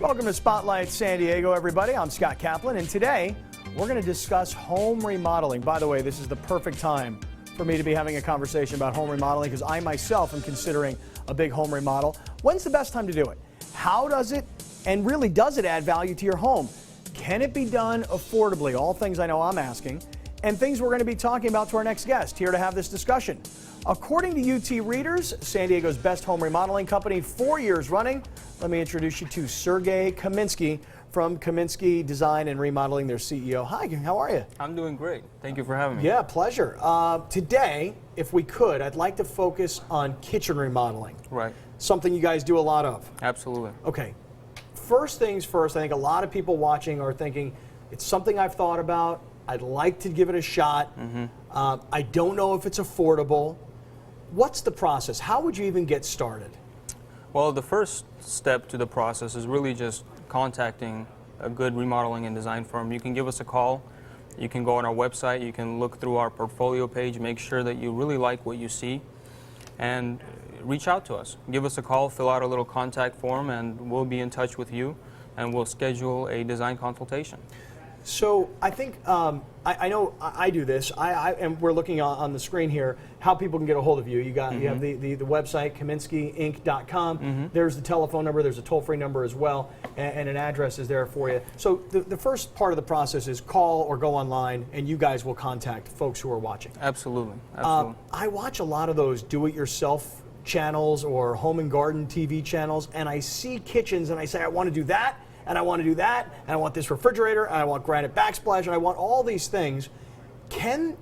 Welcome to Spotlight San Diego, everybody. I'm Scott Kaplan, and today we're going to discuss home remodeling. By the way, this is the perfect time for me to be having a conversation about home remodeling because I myself am considering a big home remodel. When's the best time to do it? How does it, and really does it add value to your home? Can it be done affordably? All things I know I'm asking, and things we're going to be talking about to our next guest here to have this discussion. According to UT Readers, San Diego's best home remodeling company, 4 years running. Let me introduce you to Sergey Kaminskiy from Kaminskiy Design and Remodeling, their CEO. Hi, how are you? I'm doing great. Thank you for having me. Yeah, pleasure. Today, if we could, I'd like to focus on kitchen remodeling. Right. Something you guys do a lot of. Absolutely. Okay. First things first, I think a lot of people watching are thinking, it's something I've thought about. I'd like to give it a shot. I don't know if it's affordable. What's the process? How would you even get started? Well, the first step to the process is really just contacting a good remodeling and design firm. You can give us a call. You can go on our website. You can look through our portfolio page, make sure that you really like what you see, and reach out to us. Give us a call, fill out a little contact form, and we'll be in touch with you, and we'll schedule a design consultation. So I think, I know I do this, and we're looking on the screen here, how people can get a hold of you. You have the website, KaminskiyInc.com. There's the telephone number, there's a toll-free number as well, and an address is there for you. So the first part of the process is call or go online, and you guys will contact folks who are watching. Absolutely. Absolutely. I watch a lot of those do-it-yourself channels or home and garden TV channels, and I see kitchens, and I say, I want to do that, and I want to do that, and I want this refrigerator, and I want granite backsplash, and I want all these things. Can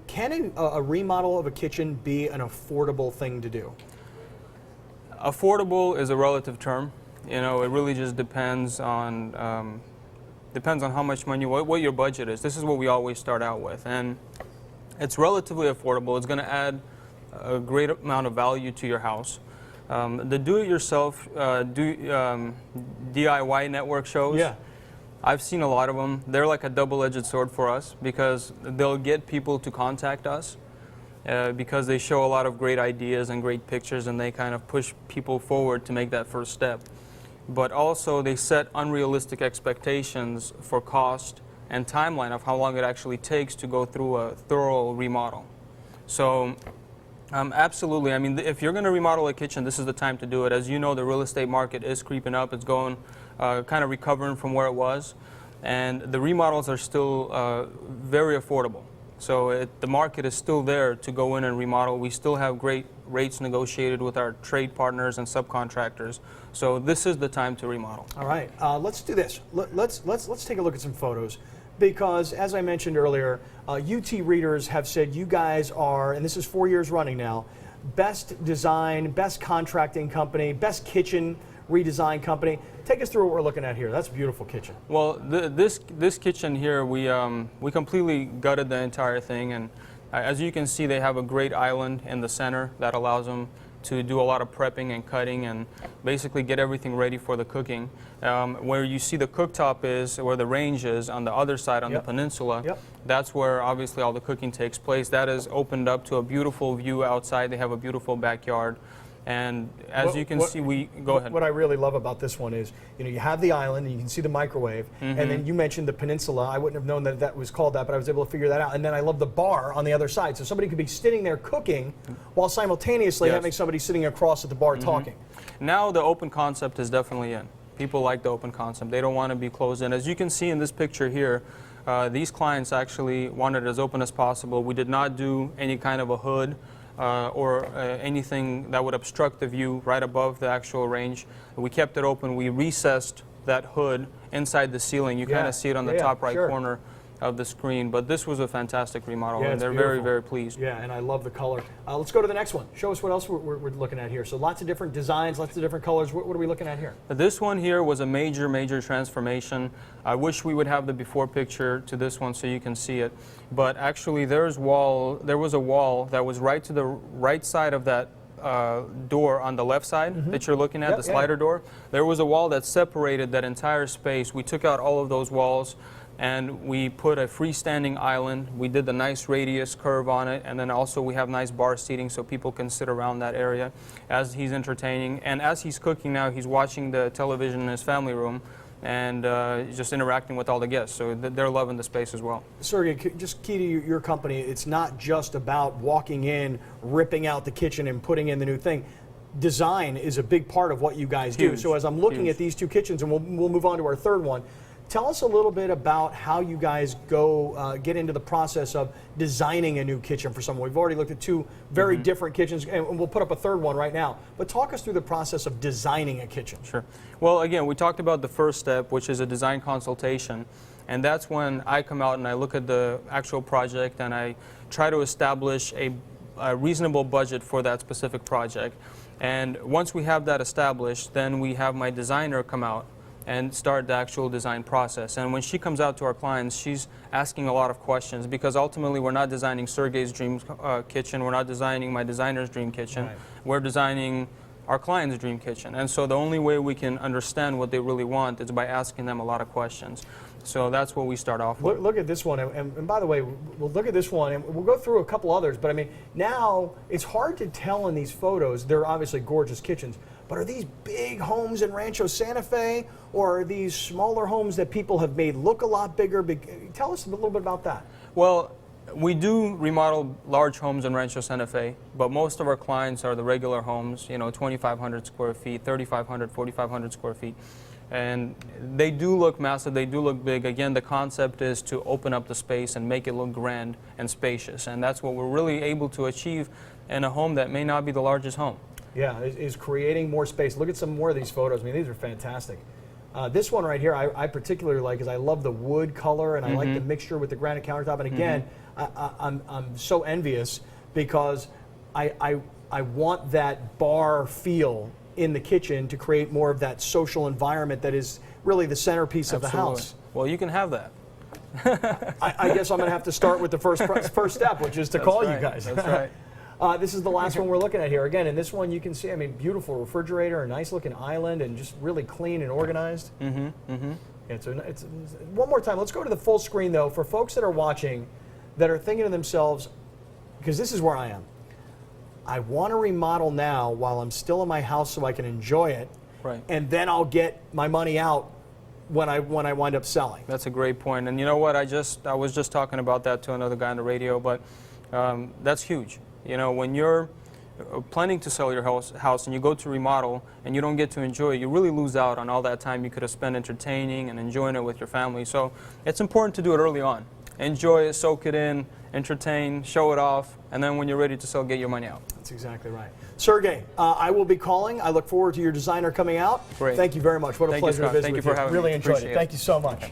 a remodel of a kitchen be an affordable thing to do? Affordable is a relative term. You know, it really just depends on how much money, what your budget is. This is what we always start out with, and it's relatively affordable. It's going to add a great amount of value to your house. The do-it-yourself DIY network shows, yeah, I've seen a lot of them. They're like a double-edged sword for us because they'll get people to contact us because they show a lot of great ideas and great pictures, and they kind of push people forward to make that first step. But also they set unrealistic expectations for cost and timeline of how long it actually takes to go through a thorough remodel. So absolutely. I mean, if you're going to remodel a kitchen, this is the time to do it. As you know, the real estate market is creeping up. It's going kind of recovering from where it was. And the remodels are still very affordable. So the market is still there to go in and remodel. We still have great rates negotiated with our trade partners and subcontractors. So this is the time to remodel. All right. Let's do this. Let's take a look at some photos. Because, as I mentioned earlier, UT Readers have said you guys are, and this is 4 years running now, best design, best contracting company, best kitchen redesign company. Take us through what we're looking at here. That's a beautiful kitchen. Well, this kitchen here, we completely gutted the entire thing, and as you can see, they have a great island in the center that allows them to do a lot of prepping and cutting and basically get everything ready for the cooking. Where you see the cooktop is, where the range is, on the other side on the peninsula, that's where obviously all the cooking takes place. That is opened up to a beautiful view outside. They have a beautiful backyard. And as you can see, go ahead. What I really love about this one is, you know, you have the island and you can see the microwave, and then you mentioned the peninsula. I wouldn't have known that that was called that, but I was able to figure that out. And then I love the bar on the other side, so somebody could be sitting there cooking while simultaneously having somebody sitting across at the bar talking. Now the open concept is definitely in. People like the open concept. They don't want to be closed in. As you can see in this picture here, these clients actually wanted it as open as possible. We did not do any kind of a hood or anything that would obstruct the view right above the actual range. We kept it open. We recessed that hood inside the ceiling. You kind of see it on the top right corner of the screen. But this was a fantastic remodel, and they're very, very pleased. Yeah, and I love the color. Let's go to the next one. Show us what else we're looking at here. So lots of different designs, lots of different colors. What are we looking at here? This one here was a major, major transformation. I wish we would have the before picture to this one so you can see it. But actually, there was a wall that was right to the right side of that door on the left side that you're looking at, the slider door. There was a wall that separated that entire space. We took out all of those walls, and we put a freestanding island. We did the nice radius curve on it, and then also we have nice bar seating so people can sit around that area as he's entertaining. And as he's cooking now, he's watching the television in his family room, and just interacting with all the guests. So they're loving the space as well. Sergey, just key to your company, it's not just about walking in, ripping out the kitchen and putting in the new thing. Design is a big part of what you guys do. So as I'm looking at these two kitchens, and we'll move on to our third one, tell us a little bit about how you guys go get into the process of designing a new kitchen for someone. We've already looked at two very different kitchens, and we'll put up a third one right now. But talk us through the process of designing a kitchen. Sure. Well, again, we talked about the first step, which is a design consultation. And that's when I come out and I look at the actual project and I try to establish a reasonable budget for that specific project. And once we have that established, then we have my designer come out and start the actual design process. And when she comes out to our clients, she's asking a lot of questions, because ultimately we're not designing Sergey's dream kitchen, we're not designing my designer's dream kitchen, we're designing our client's dream kitchen. And so the only way we can understand what they really want is by asking them a lot of questions. So that's what we start off with. Look at this one, and by the way, we'll look at this one, and we'll go through a couple others, but I mean, now it's hard to tell in these photos. They're obviously gorgeous kitchens, but are these big homes in Rancho Santa Fe, or are these smaller homes that people have made look a lot bigger? Tell us a little bit about that. Well, we do remodel large homes in Rancho Santa Fe, but most of our clients are the regular homes, you know, 2,500 square feet, 3,500, 4,500 square feet. And they do look massive, they do look big. Again, the concept is to open up the space and make it look grand and spacious. And that's what we're really able to achieve in a home that may not be the largest home. Yeah, is creating more space. Look at some more of these photos. I mean, these are fantastic. This one right here I particularly like, because I love the wood color, and I like the mixture with the granite countertop. And again, I'm so envious, because I want that bar feel in the kitchen to create more of that social environment that is really the centerpiece of the house. Well, you can have that. I guess I'm going to have to start with the first step, which is to call you guys. That's right. This is the last one we're looking at here. Again, in this one you can see, I mean, beautiful refrigerator, a nice looking island, and just really clean and organized. It's one more time, let's go to the full screen though, for folks that are watching that are thinking to themselves, because this is where I am. I want to remodel now while I'm still in my house so I can enjoy it, and then I'll get my money out when I wind up selling. That's a great point. And you know what, I was just talking about that to another guy on the radio, but that's huge. You know, when you're planning to sell your house and you go to remodel and you don't get to enjoy it, you really lose out on all that time you could have spent entertaining and enjoying it with your family. So it's important to do it early on. Enjoy it, soak it in, entertain, show it off, and then when you're ready to sell, get your money out. That's exactly right. Sergey, I will be calling. I look forward to your designer coming out. Great. Thank you very much. What a pleasure to visit with you. Thank you for having me. Really enjoyed it. Thank you so much.